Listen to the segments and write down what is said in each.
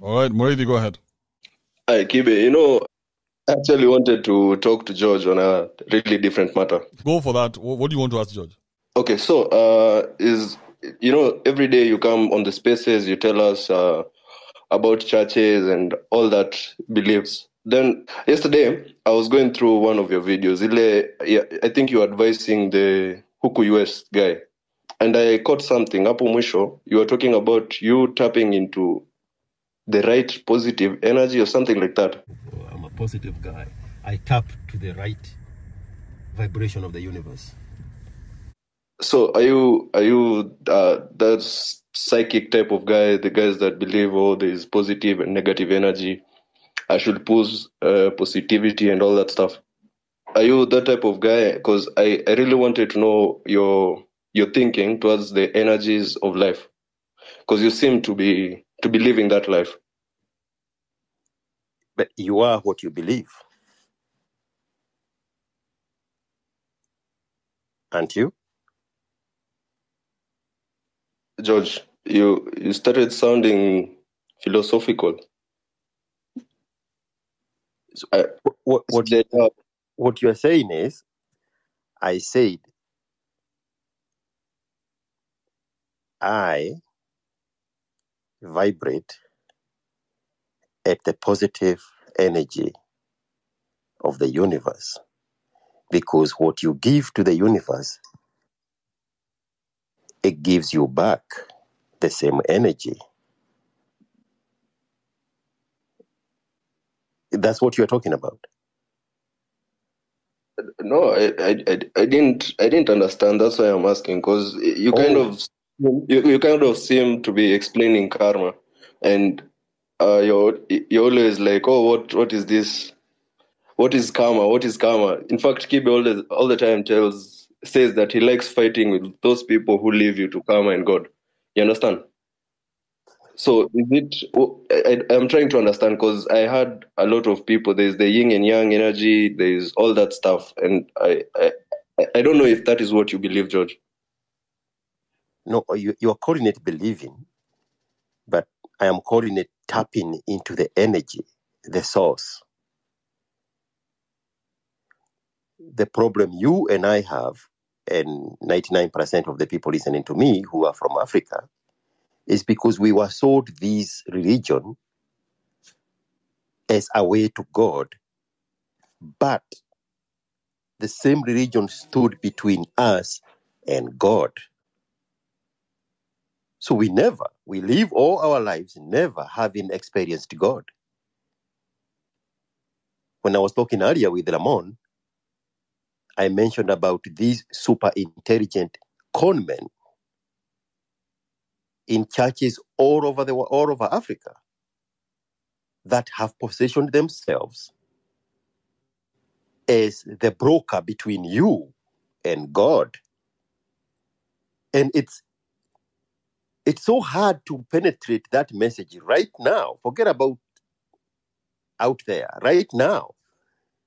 All right, Moridi, go ahead. Hi, Kibe. I actually wanted to talk to George on a really different matter. Go for that. What do you want to ask George? Okay, so every day you come on the spaces, you tell us about churches and all that beliefs. Then yesterday, I was going through one of your videos. I think you were advising the Huku US guy, and I caught something. Hapo mwisho, you were talking about you tapping into the right positive energy or something like that. I'm a positive guy. I tap to the right vibration of the universe. So are you that psychic type of guy, the guys that believe there is positive and negative energy? I should push positivity and all that stuff. Are you that type of guy? Because I really wanted to know your thinking towards the energies of life. Because you seem to be living that life. But you are what you believe. Aren't you? George, you started sounding philosophical. So what you are saying is, I said, I vibrate at the positive energy of the universe, because what you give to the universe, it gives you back the same energy. That's what you're talking about. No, I didn't understand. That's why I'm asking, because you kind of seem to be explaining karma, and you're always like, oh, what is this? What is karma? What is karma? In fact, Kibe all the time says that he likes fighting with those people who leave you to karma and God. You understand? So I'm trying to understand, because I heard a lot of people. There's the yin and yang energy. There's all that stuff, and I don't know if that is what you believe, George. No, you're calling it believing, but I am calling it tapping into the energy, the source. The problem you and I have, and 99% of the people listening to me who are from Africa, is because we were sold this religion as a way to God, but the same religion stood between us and God. So we live all our lives never having experienced God. When I was talking earlier with Ramon, I mentioned about these super intelligent conmen in churches all over Africa that have positioned themselves as the broker between you and God. And it's so hard to penetrate that message right now. Forget about out there, right now,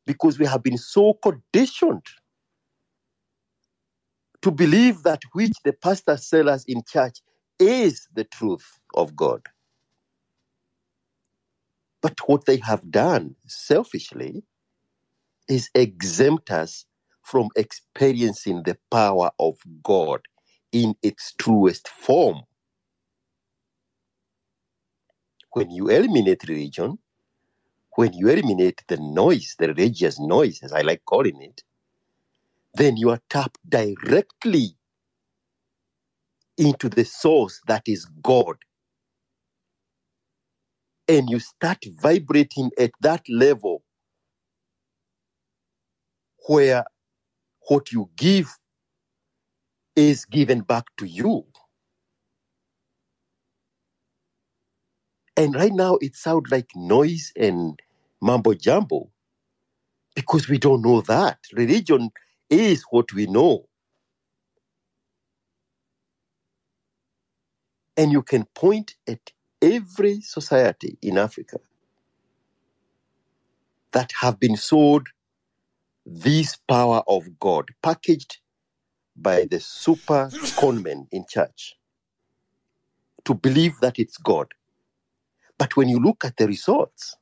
because we have been so conditioned to believe that which the pastors tell us in church is the truth of God. But what they have done selfishly is exempt us from experiencing the power of God in its truest form. When you eliminate religion, when you eliminate the noise, the religious noise, as I like calling it, then you are tapped directly into the source that is God. And you start vibrating at that level where what you give is given back to you. And right now it sounds like noise and mumbo jumbo because we don't know that. Religion is what we know. And you can point at every society in Africa that have been sold this power of God, packaged by the super conmen in church, to believe that it's God. But when you look at the results,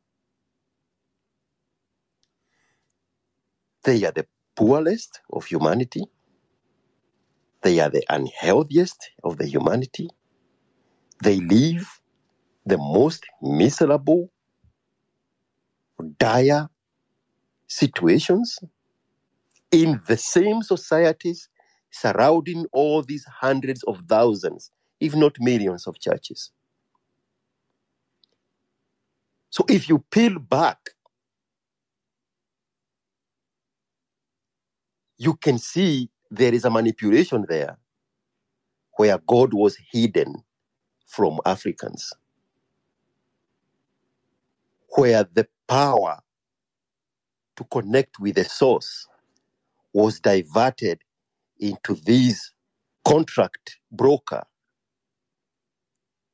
they are the poorest of humanity. They are the unhealthiest of the humanity. They live the most miserable, dire situations in the same societies surrounding all these hundreds of thousands, if not millions of churches. So if you peel back, you can see there is a manipulation there where God was hidden from Africans, where the power to connect with the source was diverted into this contract broker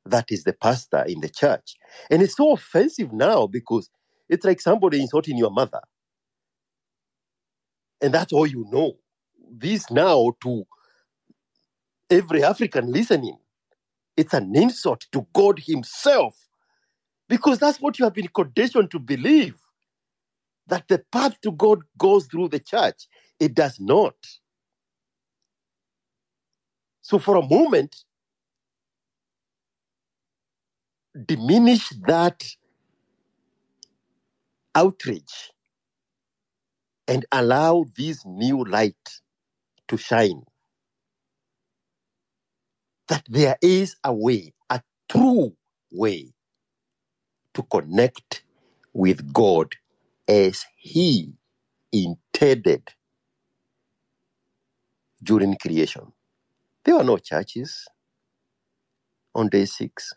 that is the pastor in the church. And it's so offensive now because it's like somebody insulting your mother. And that's all you know. This now to every African listening, it's an insult to God himself, because that's what you have been conditioned to believe, that the path to God goes through the church. It does not. So for a moment, diminish that outrage and allow this new light to shine. That there is a way, a true way to connect with God as he intended during creation. There were no churches on day 6.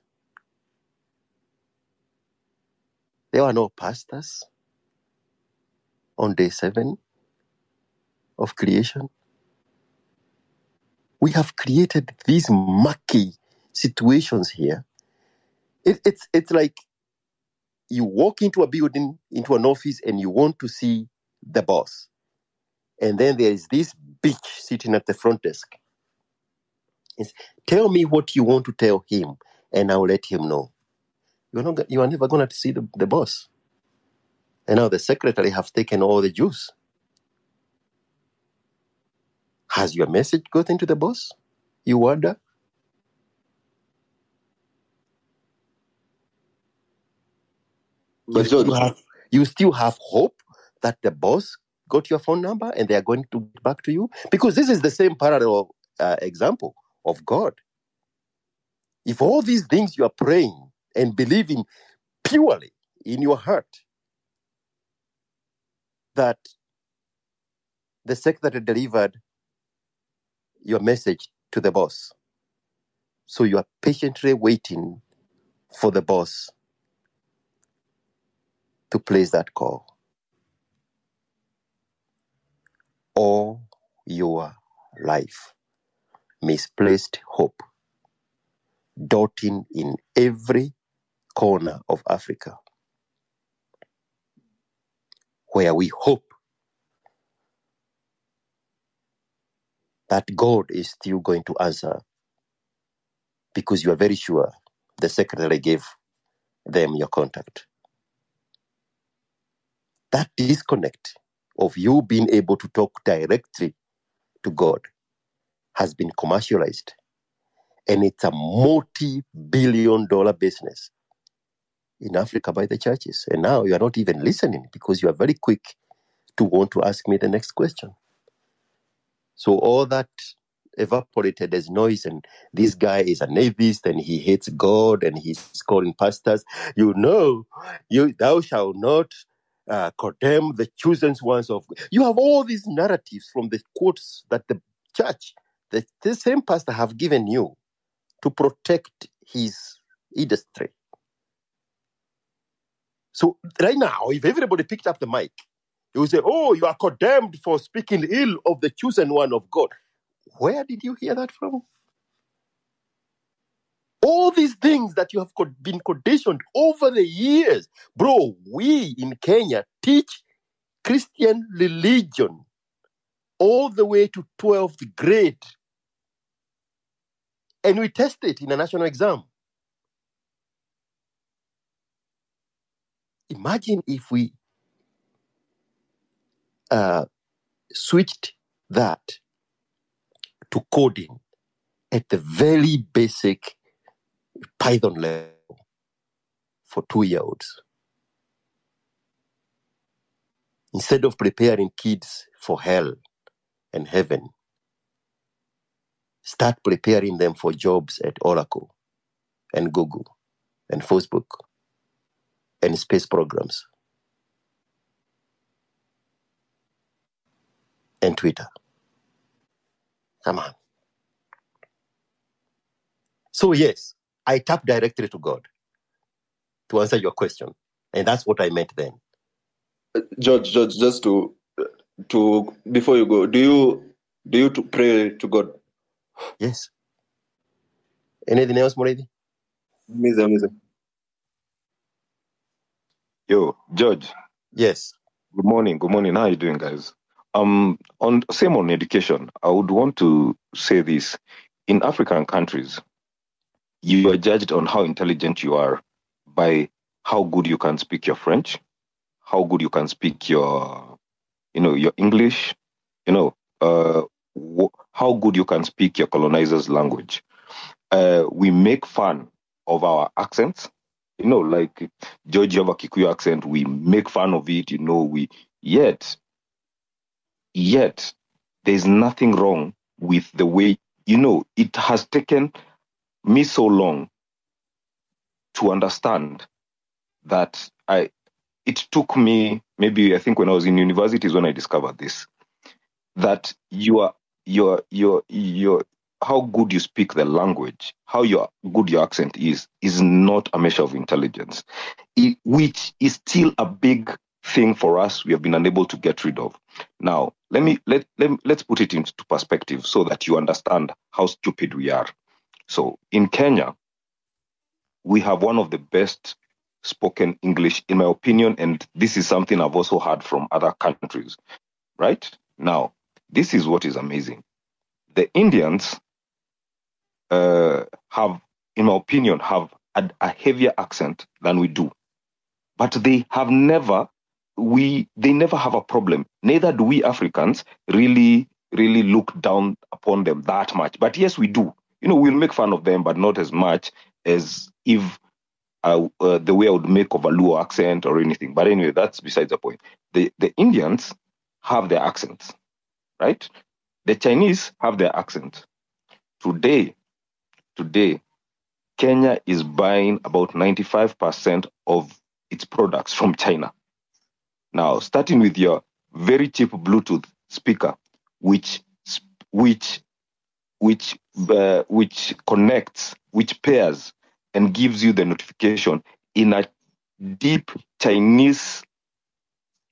There were no pastors on day 7 of creation. We have created these murky situations here. It's like you walk into a building, into an office, and you want to see the boss. And then there is this bitch sitting at the front desk. It's, tell me what you want to tell him, and I'll let him know. You are never going to see the boss. And now the secretary have taken all the juice. Has your message got into the boss? You wonder? But George, You still have hope that the boss got your phone number and they are going to get back to you? Because this is the same parallel example of God. If all these things you are praying and believing purely in your heart, that the secretary delivered your message to the boss, so you are patiently waiting for the boss to place that call. All your life, misplaced hope, dotting in every corner of Africa, where we hope that God is still going to answer, because you are very sure the secretary gave them your contact. That disconnect of you being able to talk directly to God has been commercialized, and it's a multi-billion-dollar business in Africa by the churches. And now you are not even listening because you are very quick to want to ask me the next question. So all that evaporated as noise, and this guy is an atheist and he hates God and he's calling pastors, thou shalt not condemn the chosen ones of God. You have all these narratives from the quotes that the church, the same pastor have given you to protect his industry. So right now, if everybody picked up the mic, they will say, oh, you are condemned for speaking ill of the chosen one of God. Where did you hear that from? All these things that you have been conditioned over the years. Bro, we in Kenya teach Christian religion all the way to 12th grade. And we test it in a national exam. imagine if we switched that to coding at the very basic Python level for 2-year-olds. Instead of preparing kids for hell and heaven, start preparing them for jobs at Oracle and Google and Facebook and space programs and Twitter. Come on. So yes, I tap directly to God to answer your question. And that's what I meant then. George, just to before you go, do you to pray to God? Yes. Anything else, Moredi? Amazing. Yo, George. Yes. Good morning. How are you doing, guys? On education, I would want to say this. In African countries, you are judged on how intelligent you are by how good you can speak your French, how good you can speak your English, how good you can speak your colonizer's language. We make fun of our accents, like George, you have a Kikuyu accent. We make fun of it, yet there's nothing wrong with the way, it has taken me so long to understand that it took me, maybe I think when I was in university is when I discovered this, that your how good you speak the language, how good your accent is not a measure of intelligence, which is still a big thing for us we have been unable to get rid of. Now, let's put it into perspective so that you understand how stupid we are. So in Kenya, we have one of the best spoken English, in my opinion, and this is something I've also heard from other countries, right? Now, this is what is amazing. The Indians have, in my opinion, have a heavier accent than we do. But they never have a problem. Neither do we Africans really look down upon them that much. But yes, we do. We'll make fun of them, but not as much as if the way I would make of a Luo accent or anything. But anyway, that's besides the point. The Indians have their accents, right? The Chinese have their accent. Today, Kenya is buying about 95% of its products from China. Now, starting with your very cheap Bluetooth speaker, which connects, which pairs and gives you the notification in a deep Chinese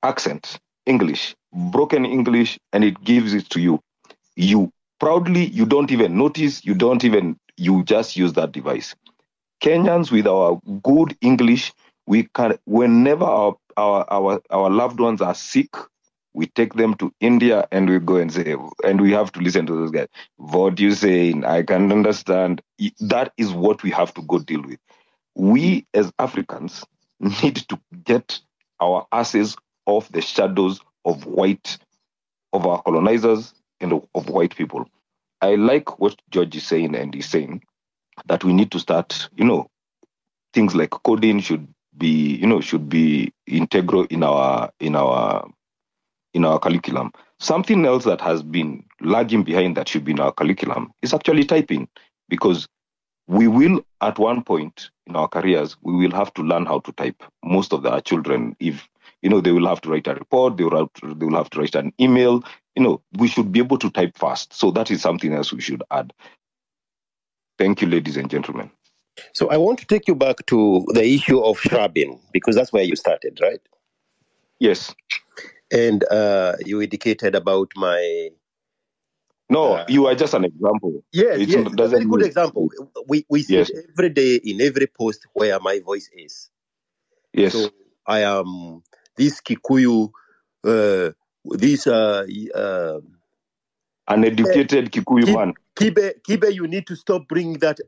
accent, English, broken English, and it gives it to you. You proudly, you don't even notice, you just use that device. Kenyans with our good English, we can, whenever our loved ones are sick, we take them to India and we go and say, and we have to listen to those guys. What you saying? I can understand. That is what we have to go deal with. We as Africans need to get our asses off the shadows of our colonizers and of white people. I like what George is saying, and he's saying that we need to start, things like coding should be integral in our curriculum. Something else that has been lagging behind that should be in our curriculum is actually typing, because we will, at one point in our careers, we will have to learn how to type. Most of our children, if they will have to write a report, they will have to write an email. We should be able to type fast. So that is something else we should add. Thank you, ladies and gentlemen. So I want to take you back to the issue of shrubbing, because that's where you started, right? Yes. And you indicated about my... No, you are just an example. Yes, it's a very good example. We see it every day in every post where my voice is. Yes. So I am this Kikuyu, uneducated Kikuyu man. Kibe, you need to stop bringing that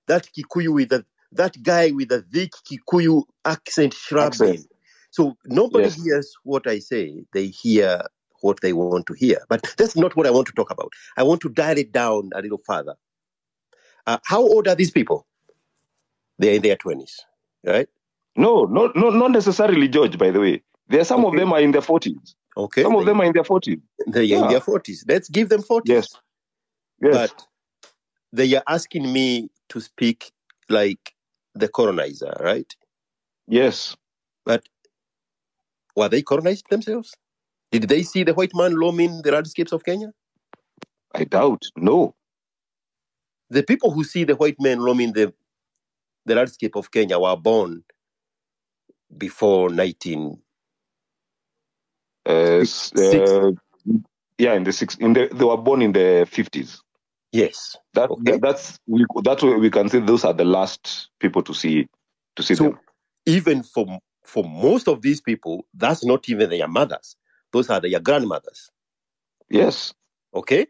Kikuyu with that guy with a thick Kikuyu accent shrubbing. So nobody Yes. hears what I say. They hear what they want to hear. But that's not what I want to talk about. I want to dial it down a little further. How old are these people? They're in their 20s, right? No, not necessarily, George, by the way. There are some of Okay. them are in their 40s. Okay. Some of them are in their 40s. They're in their 40s. Let's give them 40s. Yes. Yes. But they are asking me to speak like the colonizer, right? Yes. But were they colonized themselves? Did they see the white man roaming the landscapes of Kenya? I doubt. No. The people who see the white man roaming the landscape of Kenya were born before 19... yeah, they were born in the 50s. Yes. That's where we can say those are the last people to see them. Even for most of these people, that's not even their mothers. Those are their grandmothers. Yes. Okay?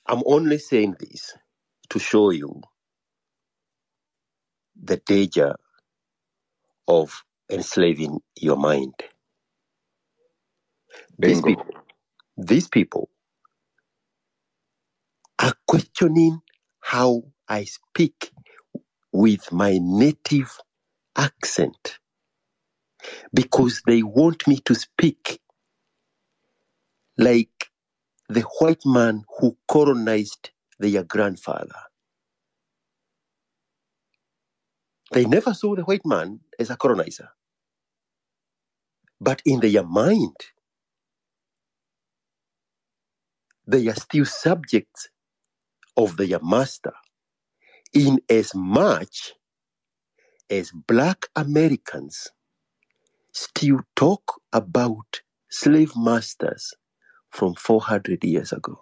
I'm only saying this to show you the danger of enslaving your mind. Bingo. These people are questioning how I speak with my native accent because they want me to speak like the white man who colonized their grandfather. They never saw the white man as a colonizer. But in their mind, they are still subjects of their master, in as much as Black Americans still talk about slave masters from 400 years ago.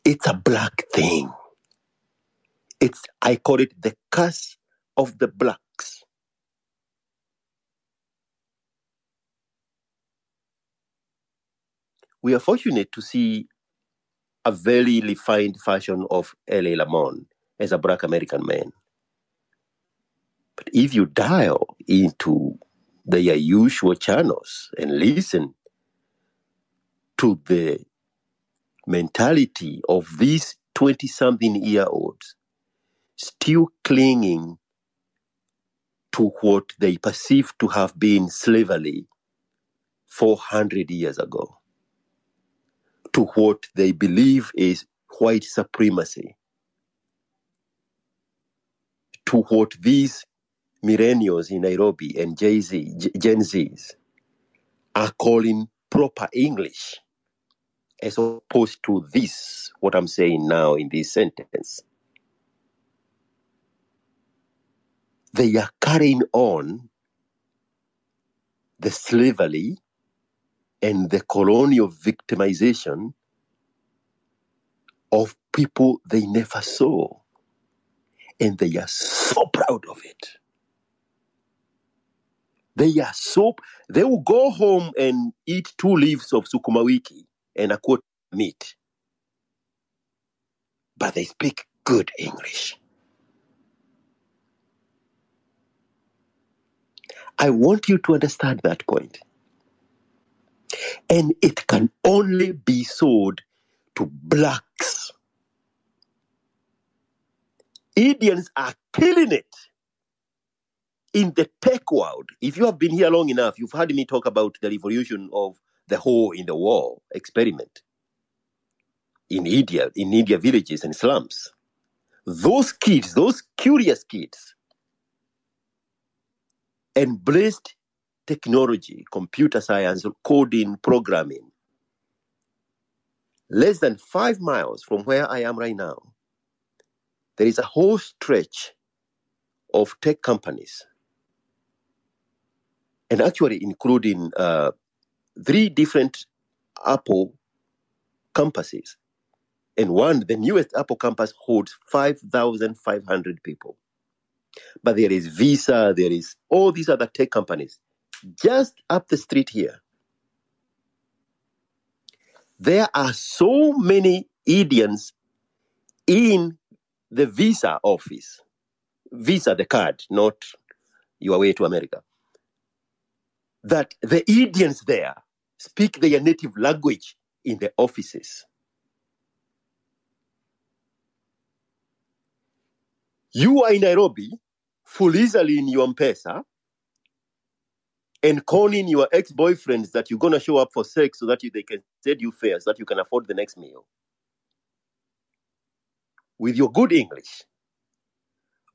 It's a black thing. I call it the curse of the blacks. We are fortunate to see a very refined version of L.A. Lamont as a Black American man. But if you dial into their usual channels and listen to the mentality of these 20-something-year-olds still clinging to what they perceive to have been slavery 400 years ago, to what they believe is white supremacy, to what these millennials in Nairobi and Gen Zs are calling proper English, as opposed to this, what I'm saying now in this sentence. They are carrying on the slavery and the colonial victimization of people they never saw. And they are so proud of it. They will go home and eat 2 leaves of sukuma wiki and a quart of meat. But they speak good English. I want you to understand that point. And it can only be sold to blacks. Indians are killing it in the tech world. If you have been here long enough, you've heard me talk about the revolution of the hole in the wall experiment in India villages and slums. Those kids, those curious kids, embraced technology, computer science, coding, programming. Less than 5 miles from where I am right now, there is a whole stretch of tech companies, and actually including 3 different Apple campuses. And the newest Apple campus holds 5,500 people. But there is Visa, there is all these other tech companies just up the street here. There are so many Indians in the Visa office. Visa, the card, not your way to America, that the Indians there speak their native language in the offices. You are in Nairobi, fulizali in your M-Pesa, and conning your ex-boyfriends that you're going to show up for sex so that they can send you fares, so that you can afford the next meal. With your good English.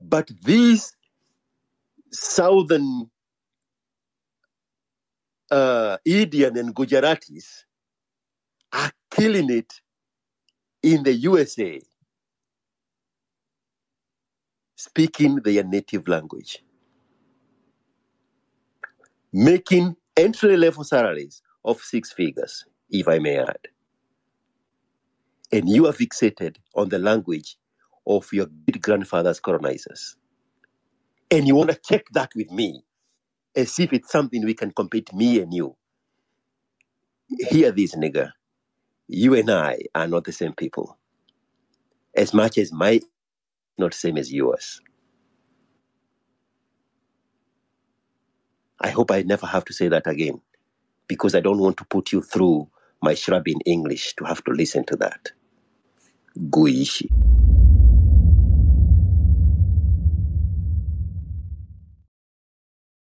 But these southern Indian and Gujaratis are killing it in the USA, speaking their native language, making entry-level salaries of 6 figures, if I may add. And you are fixated on the language of your great-grandfather's colonizers. And you want to check that with me, as if it's something we can compete, me and you. Hear this, nigger. You and I are not the same people. As much as my not the same as yours. I hope I never have to say that again, because I don't want to put you through my shrub in English to have to listen to that. Guishi.